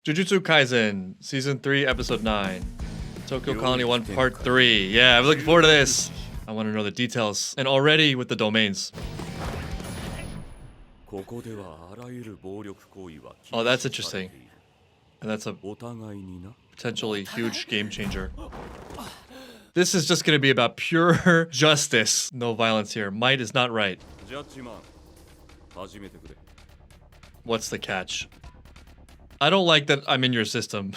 Jujutsu Kaisen Season 3 Episode 9. Tokyo Colony 1 Part 3. Yeah, I'm looking forward to this. I want to know the details. And already with the domains. Oh, that's interesting. And that's a potentially huge game changer. This is just going to be about pure justice. No violence here. Might is not right. What's the catch? I don't like that I'm in your system.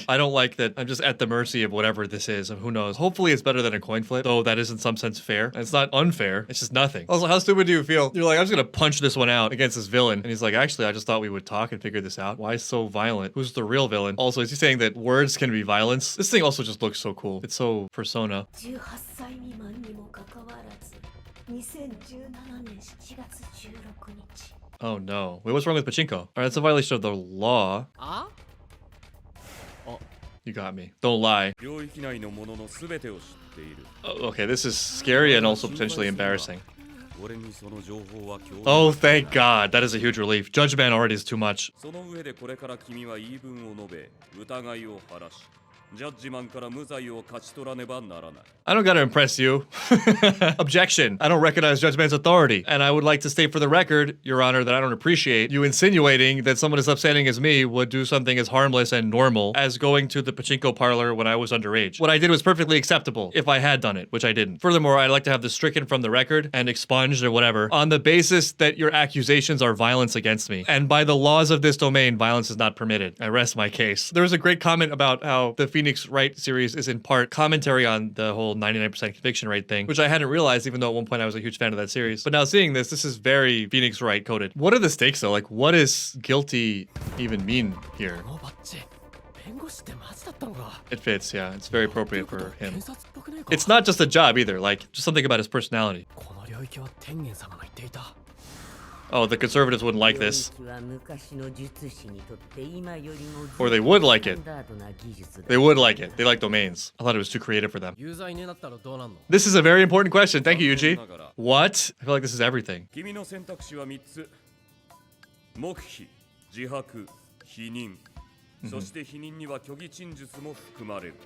I don't like that I'm just at the mercy of whatever this is, and who knows. Hopefully it's better than a coin flip, though that is in some sense fair. And it's not unfair, it's just nothing. Also, how stupid do you feel? You're like, I'm just gonna punch this one out against this villain. And he's like, actually, I just thought we would talk and figure this out. Why so violent? Who's the real villain? Also, is he saying that words can be violence? This thing also just looks so cool. It's so Persona. Oh no. Wait, what's wrong with pachinko? Alright, that's a violation of the law. Oh, you got me. Don't lie. Oh, okay, this is scary and also potentially embarrassing. Oh, thank God. That is a huge relief. Judge Man already is too much. I don't gotta impress you. Objection. I don't recognize Judge Man's authority. And I would like to state for the record, Your Honor, that I don't appreciate you insinuating that someone as upstanding as me would do something as harmless and normal as going to the pachinko parlor when I was underage. What I did was perfectly acceptable if I had done it, which I didn't. Furthermore, I'd like to have this stricken from the record and expunged or whatever on the basis that your accusations are violence against me. And by the laws of this domain, violence is not permitted. I rest my case. There was a great comment about how the Phoenix Wright series is in part commentary on the whole 99% conviction rate thing, which I hadn't realized, even though at one point I was a huge fan of that series. But now seeing this is very Phoenix Wright coded. What are the stakes though? Like, what does guilty even mean here? It fits, yeah. It's very appropriate for him. It's not just a job either, like, just something about his personality. Oh, the conservatives wouldn't like this. Or they would like it. They would like it. They like domains. I thought it was too creative for them. This is a very important question. Thank you, Yuji. What? I feel like this is everything.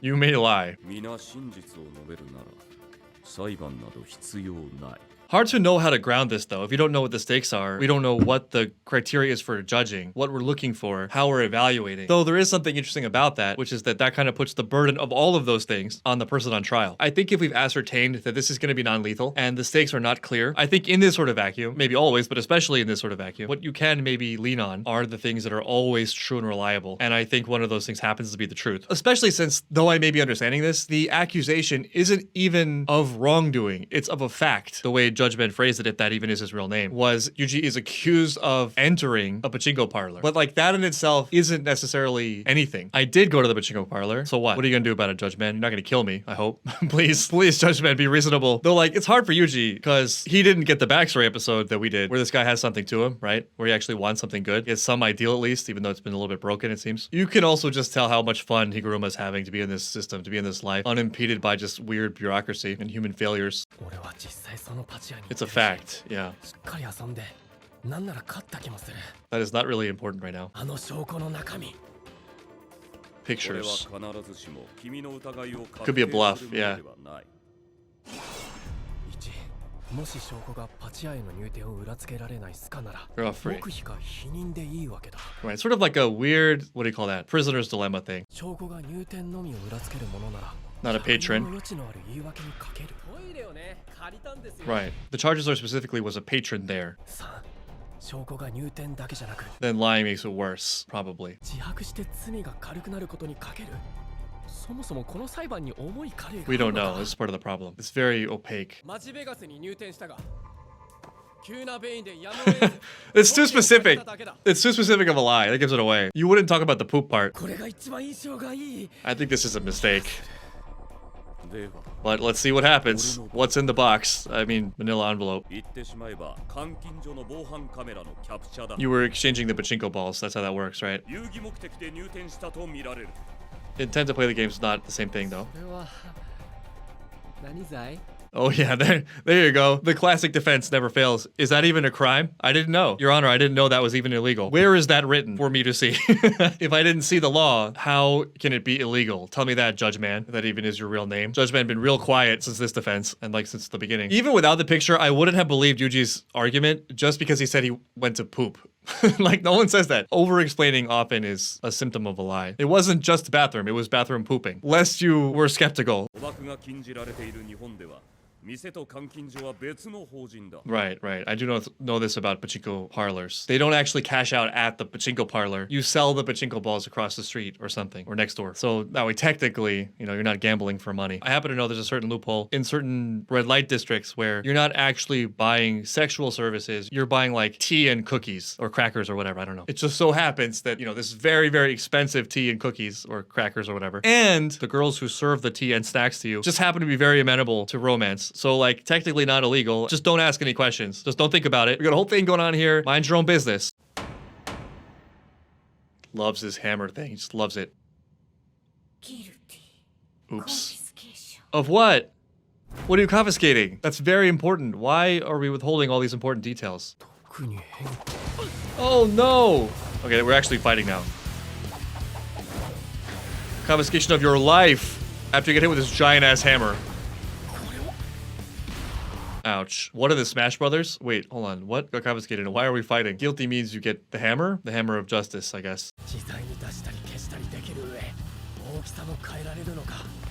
You may lie. Hard to know how to ground this though. If you don't know what the stakes are, we don't know what the criteria is for judging, what we're looking for, how we're evaluating. Though there is something interesting about that, which is that kind of puts the burden of all of those things on the person on trial. I think if we've ascertained that this is going to be non-lethal and the stakes are not clear, I think in this sort of vacuum, maybe always, but especially in this sort of vacuum, what you can maybe lean on are the things that are always true and reliable. And I think one of those things happens to be the truth. Especially since, though I may be understanding this, the accusation isn't even of wrongdoing. It's of a fact. The way Judge Ben phrased it, if that even is his real name, was Yuji is accused of entering a pachinko parlor. But like that in itself isn't necessarily anything. I did go to the pachinko parlor. So what? What are you gonna do about it, Judge Ben? You're not gonna kill me, I hope. Please, Judge Ben, be reasonable. Though like, it's hard for Yuji because he didn't get the backstory episode that we did where this guy has something to him, right? Where he actually wants something good. He has some ideal at least, even though it's been a little bit broken, it seems. You can also just tell how much fun Higuruma is having to be in this system, to be in this life, unimpeded by just weird bureaucracy and human failures. It's a fact, yeah. That is not really important right now. Pictures. Could be a bluff, yeah. You're all free. Right, sort of like a weird, what do you call that? Prisoner's dilemma thing. Not a patron. Right. The charges are specifically was a patron there. Then lying makes it worse, probably. We don't know. This is part of the problem. It's very opaque. It's too specific. It's too specific of a lie. That gives it away. You wouldn't talk about the poop part. I think this is a mistake. But let's see what happens. What's in the box? I mean, manila envelope. You were exchanging the pachinko balls. That's how that works, right? Intent to play the game is not the same thing, though. Oh yeah, there you go. The classic defense never fails. Is that even a crime? I didn't know. Your Honor, I didn't know that was even illegal. Where is that written for me to see? If I didn't see the law, how can it be illegal? Tell me that, Judge Man. If that even is your real name. Judge Man been real quiet since this defense, and like since the beginning. Even without the picture, I wouldn't have believed Yuji's argument just because he said he went to poop. Like, no one says that. Over-explaining often is a symptom of a lie. It wasn't just bathroom, it was bathroom pooping. Lest you were skeptical. Right. I do know this about pachinko parlors. They don't actually cash out at the pachinko parlor. You sell the pachinko balls across the street or something, or next door. So that way, technically, you're not gambling for money. I happen to know there's a certain loophole in certain red light districts where you're not actually buying sexual services. You're buying like tea and cookies or crackers or whatever. I don't know. It just so happens that, this very, very expensive tea and cookies or crackers or whatever. And the girls who serve the tea and snacks to you just happen to be very amenable to romance. So like technically not illegal. Just don't ask any questions. Just don't think about it. We got a whole thing going on here. Mind your own business. Loves his hammer thing. He just loves it. Oops. Of what? What are you confiscating? That's very important. Why are we withholding all these important details? Oh no! Okay, we're actually fighting now. Confiscation of your life after you get hit with this giant ass hammer. Ouch. What are the Smash Brothers? Wait, hold on. What got confiscated and why are we fighting? Guilty means you get the hammer? The hammer of justice, I guess.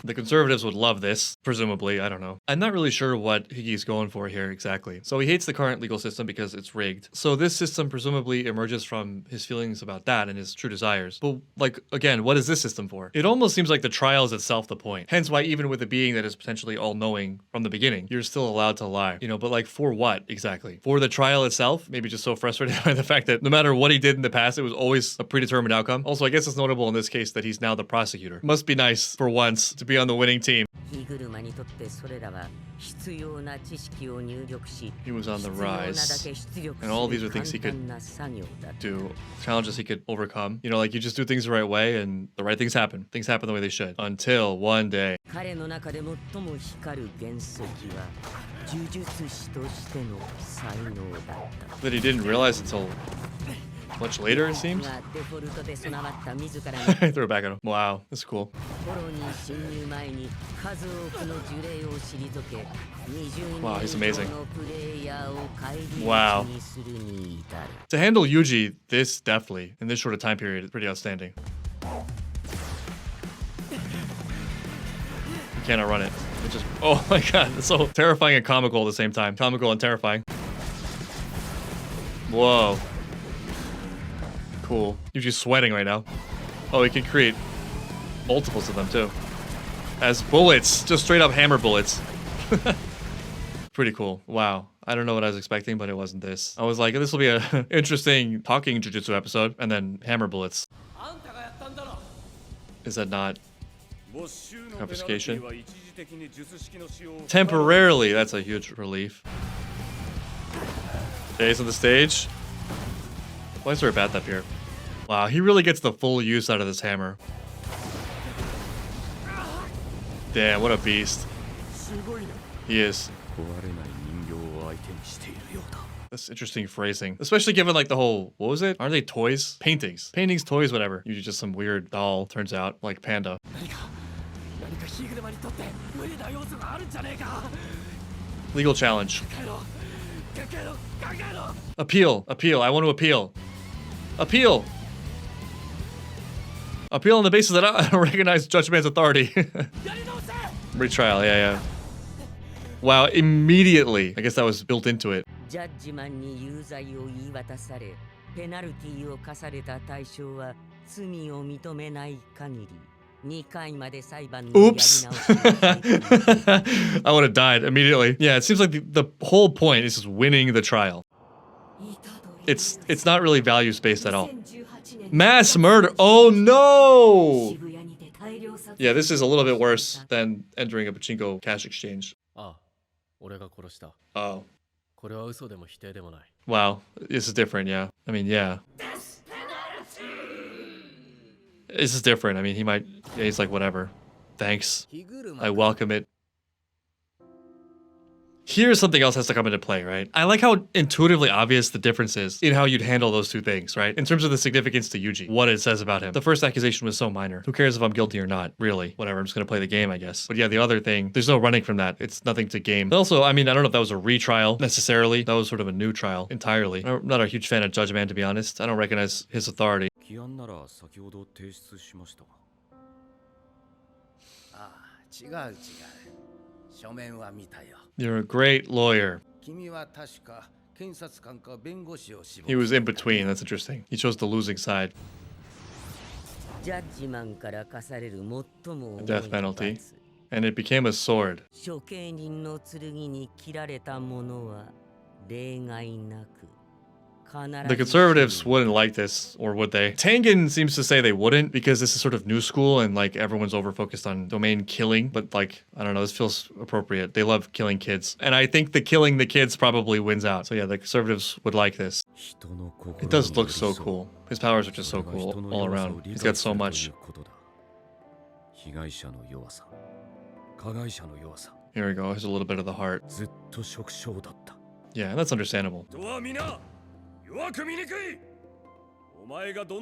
The conservatives would love this, presumably, I don't know. I'm not really sure what Higi's going for here exactly. So he hates the current legal system because it's rigged. So this system presumably emerges from his feelings about that and his true desires. But like, again, what is this system for? It almost seems like the trial is itself the point. Hence why even with a being that is potentially all-knowing from the beginning, you're still allowed to lie. But like for what exactly? For the trial itself? Maybe just so frustrated by the fact that no matter what he did in the past, it was always a predetermined outcome. Also, I guess it's notable in this case that he's now the prosecutor. Must be nice for once to be on the winning team. He was on the rise, and all these are things he could do, challenges he could overcome. Like you just do things the right way, and the right things happen. Things happen the way they should. Until one day. That he didn't realize until much later, it seems. Throw it back at him. Wow, that's cool. Wow, he's amazing. Wow. To handle Yuji this deftly in this short a time period is pretty outstanding. You cannot run it. It just, oh my god, it's so terrifying and comical at the same time. Comical and terrifying. Whoa. Cool. Yuji's sweating right now. Oh, he can create multiples of them too. As bullets, just straight up hammer bullets. Pretty cool. Wow. I don't know what I was expecting, but it wasn't this. I was like, this will be an interesting talking Jujutsu episode, and then hammer bullets. Is that not confiscation? Temporarily, that's a huge relief. Jay's on the stage. Why is there a bath up here? Wow, he really gets the full use out of this hammer. Damn, what a beast. He is. That's interesting phrasing. Especially given like the whole, what was it? Aren't they toys? Paintings. Paintings, toys, whatever. Usually just some weird doll, turns out, like Panda. Legal challenge. Appeal. Appeal. I want to appeal. Appeal. Appeal on the basis that I don't recognize Judge Man's authority. Retrial, yeah. Wow, immediately. I guess that was built into it. Oops. I would have died immediately. Yeah, it seems like the whole point is just winning the trial. It's not really values-based at all. Mass murder. Oh no! Yeah, this is a little bit worse than entering a pachinko cash exchange. Oh. Wow, this is different, yeah. I mean, yeah. This is different. I mean, he's like, whatever. Thanks. I welcome it. Here's something else has to come into play, right? I like how intuitively obvious the difference is in how you'd handle those two things, right? In terms of the significance to Yuji, what it says about him. The first accusation was so minor. Who cares if I'm guilty or not? Really? Whatever, I'm just gonna play the game, I guess. But yeah, the other thing, there's no running from that. It's nothing to game. But also, I mean, I don't know if that was a retrial necessarily. That was sort of a new trial entirely. I'm not a huge fan of Judge Man, to be honest. I don't recognize his authority. You're a great lawyer. He was in between, that's interesting. He chose the losing side. A death penalty. And it became a sword. The conservatives wouldn't like this, or would they? Tengen seems to say they wouldn't because this is sort of new school and like everyone's over-focused on domain killing, but like, I don't know, this feels appropriate. They love killing kids. And I think the killing the kids probably wins out. So yeah, the conservatives would like this. It does look so cool. His powers are just so cool all around. He's got so much. Here we go, here's a little bit of the heart. Yeah, that's understandable.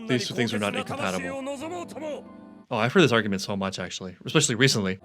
These two things are not incompatible. Oh, I've heard this argument so much actually, especially recently.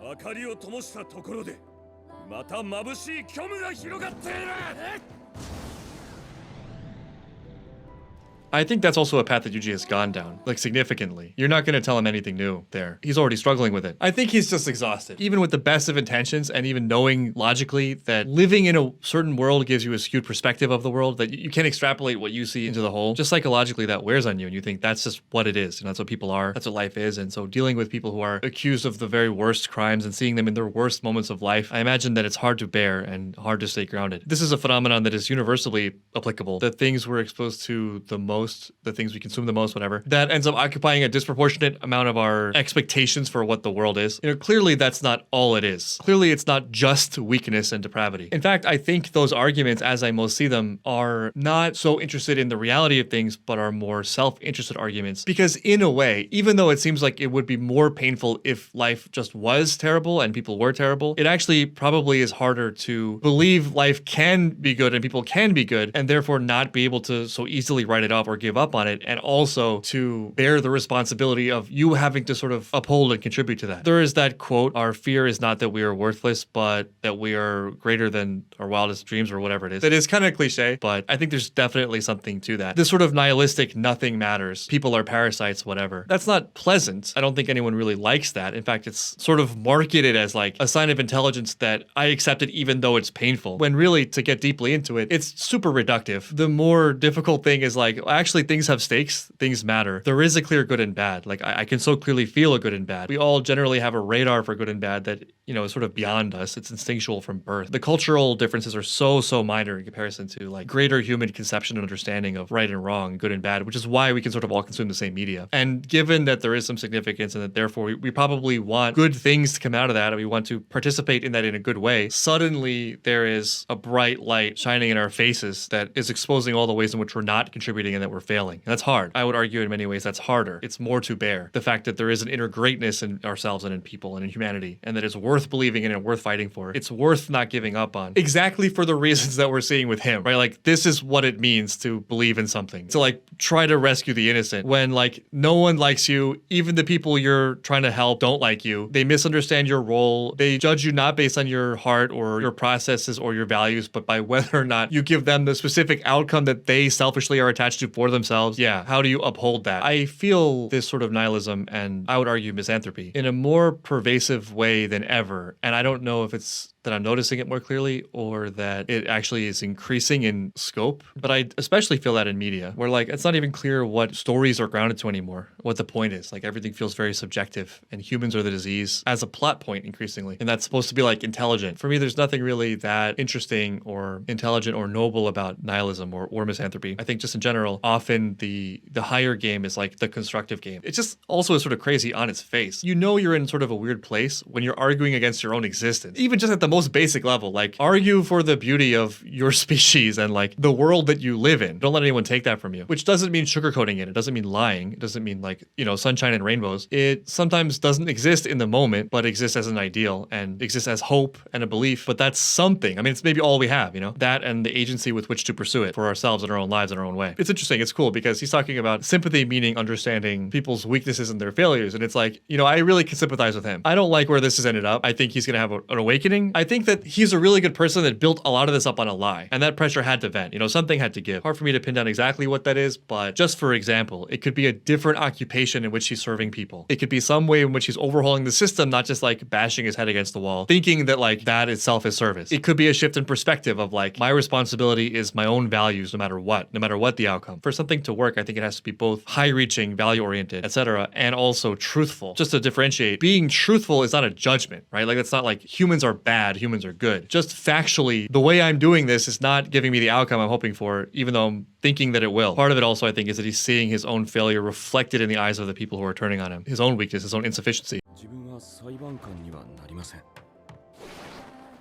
I think that's also a path that Yuji has gone down, like significantly. You're not going to tell him anything new there. He's already struggling with it. I think he's just exhausted. Even with the best of intentions and even knowing logically that living in a certain world gives you a skewed perspective of the world, that you can't extrapolate what you see into the whole. Just psychologically that wears on you and you think that's just what it is. And that's what people are. That's what life is. And so dealing with people who are accused of the very worst crimes and seeing them in their worst moments of life, I imagine that it's hard to bear and hard to stay grounded. This is a phenomenon that is universally applicable. The things we're exposed to the most, the things we consume the most, whatever, that ends up occupying a disproportionate amount of our expectations for what the world is. You know, clearly that's not all it is. Clearly it's not just weakness and depravity. In fact, I think those arguments, as I most see them, are not so interested in the reality of things, but are more self-interested arguments. Because in a way, even though it seems like it would be more painful if life just was terrible and people were terrible, it actually probably is harder to believe life can be good and people can be good, and therefore not be able to so easily write it off or give up on it, and also to bear the responsibility of you having to sort of uphold and contribute to that. There is that quote, our fear is not that we are worthless, but that we are greater than our wildest dreams, or whatever it is. It is kind of cliche, but I think there's definitely something to that. This sort of nihilistic nothing matters, people are parasites, whatever. That's not pleasant. I don't think anyone really likes that. In fact, it's sort of marketed as like a sign of intelligence that I accept it even though it's painful, when really, to get deeply into it, it's super reductive. The more difficult thing is like, actually things have stakes, things matter. There is a clear good and bad. Like I can so clearly feel a good and bad. We all generally have a radar for good and bad that, you know, is sort of beyond us. It's instinctual from birth. The cultural differences are so minor in comparison to like greater human conception and understanding of right and wrong, good and bad, which is why we can sort of all consume the same media. And given that there is some significance and that therefore we probably want good things to come out of that and we want to participate in that in a good way, suddenly there is a bright light shining in our faces that is exposing all the ways in which we're not contributing and that we're failing. And that's hard. I would argue in many ways that's harder. It's more to bear. The fact that there is an inner greatness in ourselves and in people and in humanity, and that it's worth believing in and worth fighting for. It's worth not giving up on. Exactly for the reasons that we're seeing with him, right? Like, this is what it means to believe in something. To like try to rescue the innocent when like no one likes you, even the people you're trying to help don't like you. They misunderstand your role. They judge you not based on your heart or your processes or your values, but by whether or not you give them the specific outcome that they selfishly are attached to for themselves. Yeah, how do you uphold that? I feel this sort of nihilism, and I would argue misanthropy, in a more pervasive way than ever. And I don't know if it's that I'm noticing it more clearly or that it actually is increasing in scope. But I especially feel that in media, where like it's not even clear what stories are grounded to anymore, what the point is. Like everything feels very subjective, and humans are the disease as a plot point increasingly. And that's supposed to be like intelligent. For me, there's nothing really that interesting or intelligent or noble about nihilism or misanthropy. I think just in general, often the higher game is like the constructive game. It's just also sort of crazy on its face. You know you're in sort of a weird place when you're arguing against your own existence. Even just at the most basic level. Like, argue for the beauty of your species and like the world that you live in. Don't let anyone take that from you. Which doesn't mean sugarcoating it. It doesn't mean lying. It doesn't mean like, you know, sunshine and rainbows. It sometimes doesn't exist in the moment, but exists as an ideal and exists as hope and a belief. But that's something. I mean, it's maybe all we have, you know, that and the agency with which to pursue it for ourselves in our own lives in our own way. It's interesting. It's cool because he's talking about sympathy, meaning understanding people's weaknesses and their failures. And it's like, you know, I really can sympathize with him. I don't like where this has ended up. I think he's going to have an awakening. I think that he's a really good person that built a lot of this up on a lie. And that pressure had to vent. You know, something had to give. Hard for me to pin down exactly what that is, but just for example, it could be a different occupation in which he's serving people. It could be some way in which he's overhauling the system, not just like bashing his head against the wall, thinking that like that itself is service. It could be a shift in perspective of like, my responsibility is my own values no matter what the outcome. For something to work, I think it has to be both high-reaching, value-oriented, etc., and also truthful. Just to differentiate, being truthful is not a judgment, right? Like, it's not like humans are bad, humans are good. Just factually, the way I'm doing this is not giving me the outcome I'm hoping for, even though I'm thinking that it will. Part of it also, I think, is that he's seeing his own failure reflected in the eyes of the people who are turning on him. His own weakness, his own insufficiency.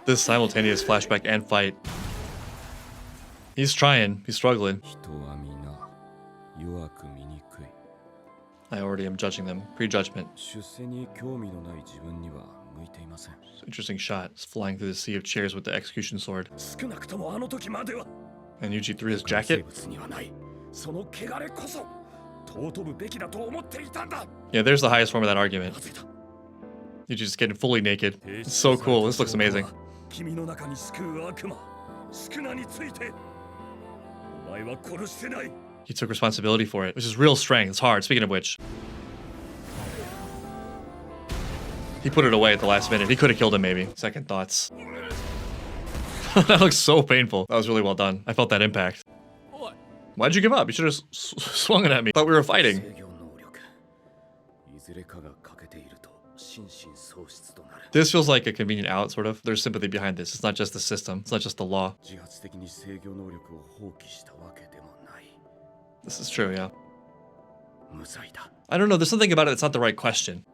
This simultaneous flashback and fight. He's trying. He's struggling. I already am judging them. Prejudgment. Interesting shot. It's flying through the sea of chairs with the execution sword. And Yuji threw his jacket. Yeah, there's the highest form of that argument. Yuji's just getting fully naked. It's so cool. This looks amazing. He took responsibility for it, which is real strength. It's hard. Speaking of which, he put it away at the last minute. He could have killed him, maybe. Second thoughts. That looks so painful. That was really well done. I felt that impact. Why'd you give up? You should have swung it at me. Thought we were fighting. This feels like a convenient out, sort of. There's sympathy behind this. It's not just the system. It's not just the law. This is true, yeah. I don't know, there's something about it that's not the right question.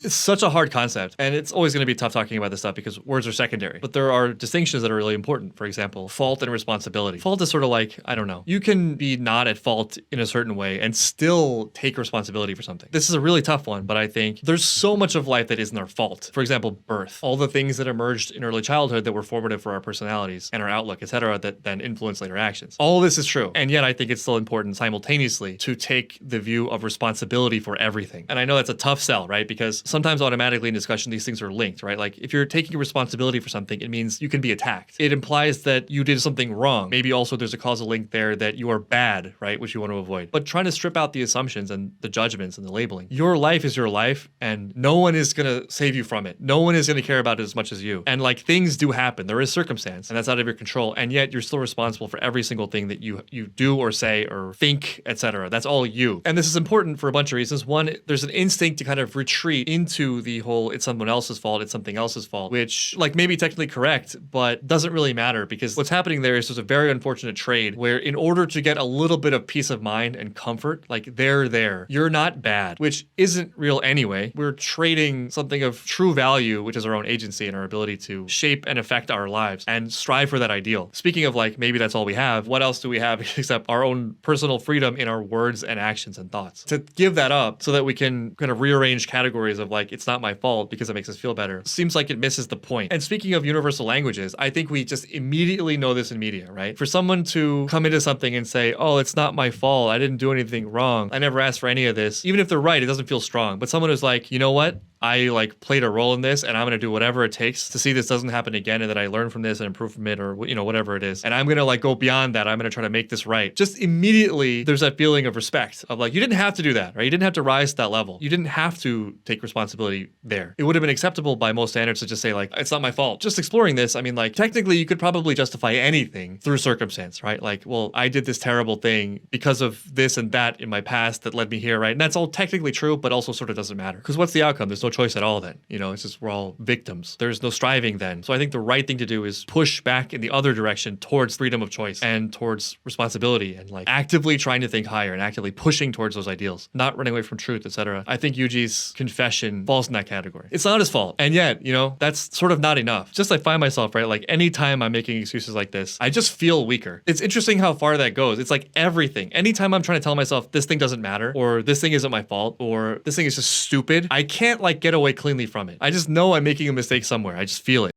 It's such a hard concept, and it's always going to be tough talking about this stuff because words are secondary. But there are distinctions that are really important. For example, fault and responsibility. Fault is sort of like, I don't know, you can be not at fault in a certain way and still take responsibility for something. This is a really tough one, but I think there's so much of life that isn't our fault. For example, birth. All the things that emerged in early childhood that were formative for our personalities and our outlook, etc., that then influence later actions. All this is true, and yet I think it's still important simultaneously to take the view of responsibility for everything. And I know that's a tough sell, right? Because sometimes automatically in discussion, these things are linked, right? Like if you're taking responsibility for something, it means you can be attacked. It implies that you did something wrong. Maybe also there's a causal link there that you are bad, right? Which you want to avoid. But trying to strip out the assumptions and the judgments and the labeling. Your life is your life and no one is going to save you from it. No one is going to care about it as much as you. And like things do happen. There is circumstance and that's out of your control. And yet you're still responsible for every single thing that you do or say or think, etc. That's all you. And this is important for a bunch of reasons. One, there's an instinct to kind of retreat into the whole it's someone else's fault, it's something else's fault, which like maybe technically correct, but doesn't really matter because what's happening there is there's a very unfortunate trade where in order to get a little bit of peace of mind and comfort, like they're there. You're not bad, which isn't real anyway. We're trading something of true value, which is our own agency and our ability to shape and affect our lives and strive for that ideal. Speaking of like, maybe that's all we have, what else do we have except our own personal freedom in our words and actions and thoughts? To give that up so that we can kind of rearrange categories of like, it's not my fault because it makes us feel better, seems like it misses the point. And speaking of universal languages, I think we just immediately know this in media, right? For someone to come into something and say, oh, it's not my fault, I didn't do anything wrong, I never asked for any of this, even if they're right, it doesn't feel strong. But someone who's like, you know what? I like played a role in this and I'm going to do whatever it takes to see this doesn't happen again and that I learn from this and improve from it or, you know, whatever it is. And I'm going to like go beyond that. I'm going to try to make this right. Just immediately there's that feeling of respect of like, you didn't have to do that, right? You didn't have to rise to that level. You didn't have to take responsibility there. It would have been acceptable by most standards to just say like, it's not my fault. Just exploring this, I mean, like technically you could probably justify anything through circumstance, right? Like, well, I did this terrible thing because of this and that in my past that led me here, right? And that's all technically true, but also sort of doesn't matter. Because what's the outcome? There's no no choice at all then. You know, it's just we're all victims. There's no striving then. So I think the right thing to do is push back in the other direction towards freedom of choice and towards responsibility and like actively trying to think higher and actively pushing towards those ideals, not running away from truth, etc. I think Yuji's confession falls in that category. It's not his fault. And yet, you know, that's sort of not enough. Just I find myself, right, like anytime I'm making excuses like this, I just feel weaker. It's interesting how far that goes. It's like everything. Anytime I'm trying to tell myself this thing doesn't matter, or this thing isn't my fault, or this thing is just stupid, I can't like get away cleanly from it. I just know I'm making a mistake somewhere. I just feel it.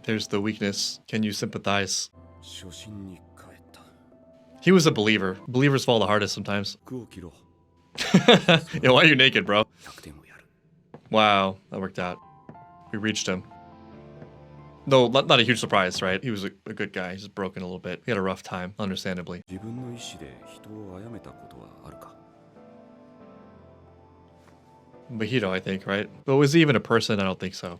There's the weakness. Can you sympathize? He was a believer. Believers fall the hardest sometimes. Yeah, why are you naked, bro? Wow, that worked out. We reached him. No, not a huge surprise, right? He was a good guy. He's just broken a little bit. He had a rough time, understandably. Mahito, I think, right? But was he even a person? I don't think so.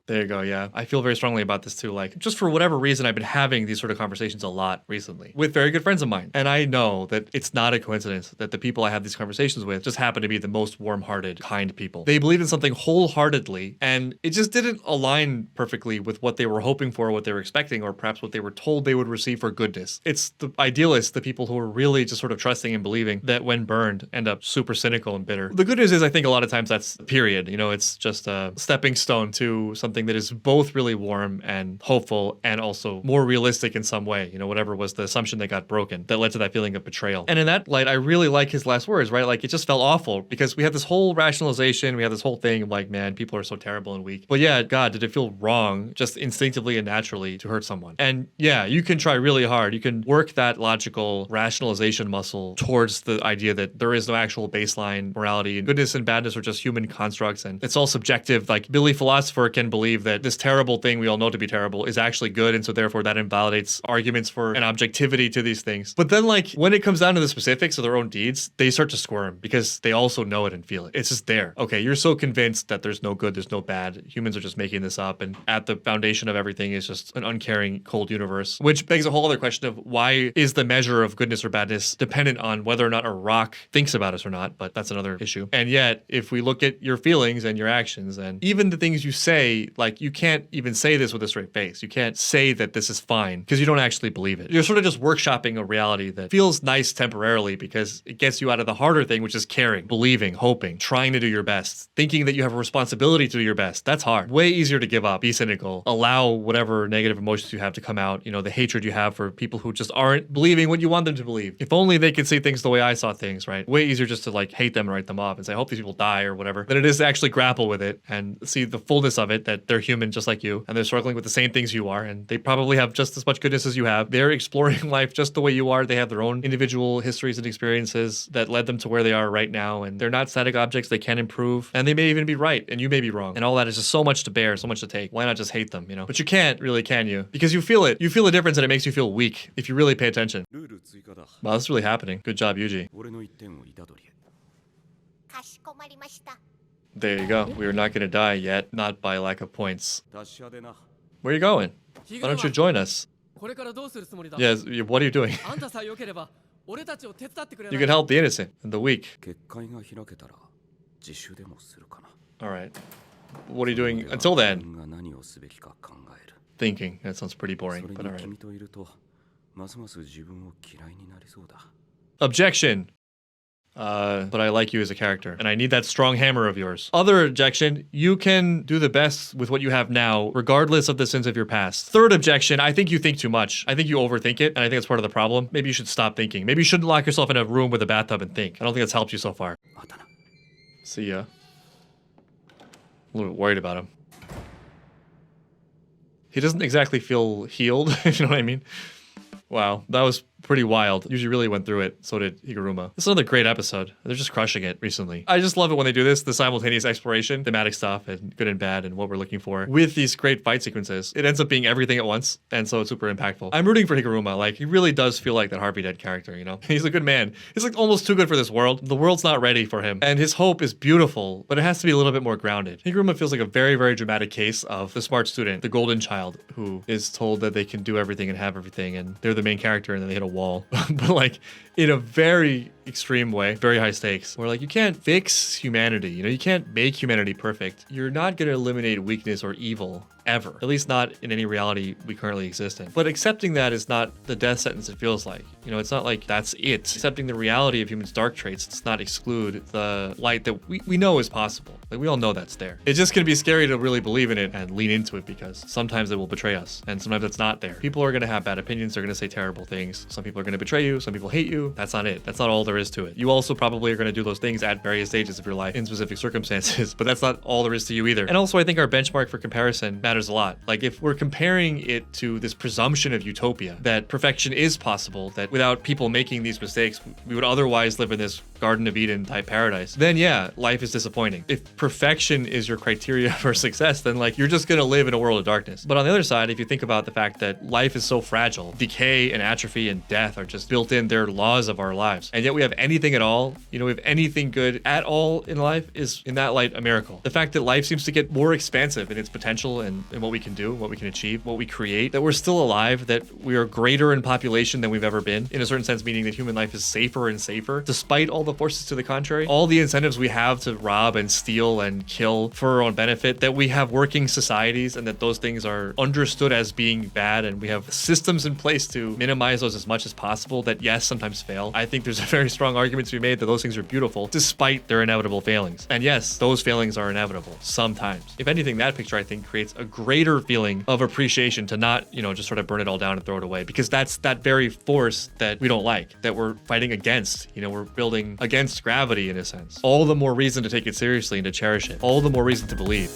There you go, yeah. I feel very strongly about this too. Like, just for whatever reason, I've been having these sort of conversations a lot recently with very good friends of mine. And I know that it's not a coincidence that the people I have these conversations with just happen to be the most warm-hearted, kind people. They believed in something wholeheartedly, and it just didn't align perfectly with what they were hoping for, what they were expecting, or perhaps what they were told they would receive for goodness. It's the idealists, the people who are really just sort of trusting and believing that when burned, end up super cynical and bitter. The good news is I think a lot of times that's the period. You know, it's just a stepping stone to something that is both really warm and hopeful and also more realistic in some way. You know, whatever was the assumption that got broken that led to that feeling of betrayal. And in that light, I really like his last words, right? Like, it just felt awful because we had this whole rationalization. We had this whole thing of like, man, people are so terrible and weak. But yeah, God, did it feel wrong just instinctively and naturally to hurt someone? And yeah, you can try really hard. You can work that logical rationalization muscle towards the idea that there is no actual baseline morality and goodness and badness are just human constructs and it's all subjective. Like, Billy Philosopher can believe that this terrible thing we all know to be terrible is actually good, and so therefore that invalidates arguments for an objectivity to these things. But then, like, when it comes down to the specifics of their own deeds, they start to squirm because they also know it and feel it. It's just there. Okay, you're so convinced that there's no good, there's no bad. Humans are just making this up, and at the foundation of everything is just an uncaring, cold universe, which begs a whole other question of why is the measure of goodness or badness dependent on whether or not a rock thinks about us or not, but that's another issue. And yet, if we look at your feelings and your actions and even the things you say, like, you can't even say this with a straight face. You can't say that this is fine because you don't actually believe it. You're sort of just workshopping a reality that feels nice temporarily because it gets you out of the harder thing, which is caring, believing, hoping, trying to do your best, thinking that you have a responsibility to do your best. That's hard. Way easier to give up, be cynical, allow whatever negative emotions you have to come out, you know, the hatred you have for people who just aren't believing what you want them to believe. If only they could see things the way I saw things, right? Way easier just to like hate them and write them off and say, I hope these people die or whatever, than it is to actually grapple with it and see the fullness of it, that they're human just like you and they're struggling with the same things you are and they probably have just as much goodness as you have. They're exploring life just the way you are. They have their own individual histories and experiences that led them to where they are right now, and they're not static objects. They can improve and they may even be right and you may be wrong, and all that is just so much to bear, so much to take. Why not just hate them, you know? But you can't really, can you? Because you feel it. You feel the difference and it makes you feel weak if you really pay attention. Wow, this is really happening. Good job, Yuji. There you go. We are not going to die yet, not by lack of points. Where are you going? Why don't you join us? Yes, what are you doing? You can help the innocent and the weak. Alright. What are you doing until then? Thinking. That sounds pretty boring, but alright. Objection! But I like you as a character, and I need that strong hammer of yours. Other objection, you can do the best with what you have now, regardless of the sins of your past. Third objection, I think you think too much. I think you overthink it, and I think that's part of the problem. Maybe you should stop thinking. Maybe you shouldn't lock yourself in a room with a bathtub and think. I don't think that's helped you so far. See ya. A little bit worried about him. He doesn't exactly feel healed, if you know what I mean. Wow, that was pretty wild. Yuji really went through it. So did Higuruma. This is another great episode. They're just crushing it recently. I just love it when they do this, the simultaneous exploration, thematic stuff, and good and bad, and what we're looking for with these great fight sequences. It ends up being everything at once, and so it's super impactful. I'm rooting for Higuruma. Like, he really does feel like that Harvey Dent character, you know? He's a good man. He's like almost too good for this world. The world's not ready for him. And his hope is beautiful, but it has to be a little bit more grounded. Higuruma feels like a very, very dramatic case of the smart student, the golden child, who is told that they can do everything and have everything, and they're the main character, and then they hit a wall. But like, in a very extreme way, very high stakes. Where like you can't fix humanity, you can't make humanity perfect. You're not gonna eliminate weakness or evil. Ever. At least not in any reality we currently exist in. But accepting that is not the death sentence it feels like. It's not like that's it. Accepting the reality of humans' dark traits does not exclude the light that we know is possible. Like, we all know that's there. It's just gonna be scary to really believe in it and lean into it, because sometimes it will betray us, and sometimes it's not there. People are gonna have bad opinions, they're gonna say terrible things. Some people are gonna betray you, some people hate you. That's not it. That's not all there is to it. You also probably are gonna do those things at various stages of your life in specific circumstances, but that's not all there is to you either. And also, I think our benchmark for comparison matters a lot. Like, if we're comparing it to this presumption of utopia, that perfection is possible, that without people making these mistakes, we would otherwise live in this Garden of Eden type paradise, then yeah, life is disappointing. If perfection is your criteria for success, then like you're just gonna live in a world of darkness. But on the other side, if you think about the fact that life is so fragile, decay and atrophy and death are just built in, they're laws of our lives, and yet we have anything at all, we have anything good at all in life, is in that light a miracle. The fact that life seems to get more expansive in its potential and what we can do, what we can achieve, what we create, that we're still alive, that we are greater in population than we've ever been, in a certain sense, meaning that human life is safer and safer, despite all the forces to the contrary. All the incentives we have to rob and steal and kill for our own benefit, that we have working societies and that those things are understood as being bad, and we have systems in place to minimize those as much as possible that, yes, sometimes fail. I think there's a very strong argument to be made that those things are beautiful despite their inevitable failings. And yes, those failings are inevitable sometimes. If anything, that picture, I think, creates a greater feeling of appreciation to not, just sort of burn it all down and throw it away, because that's that very force that we don't like, that we're fighting against. We're building against gravity in a sense. All the more reason to take it seriously and to cherish it. All the more reason to believe.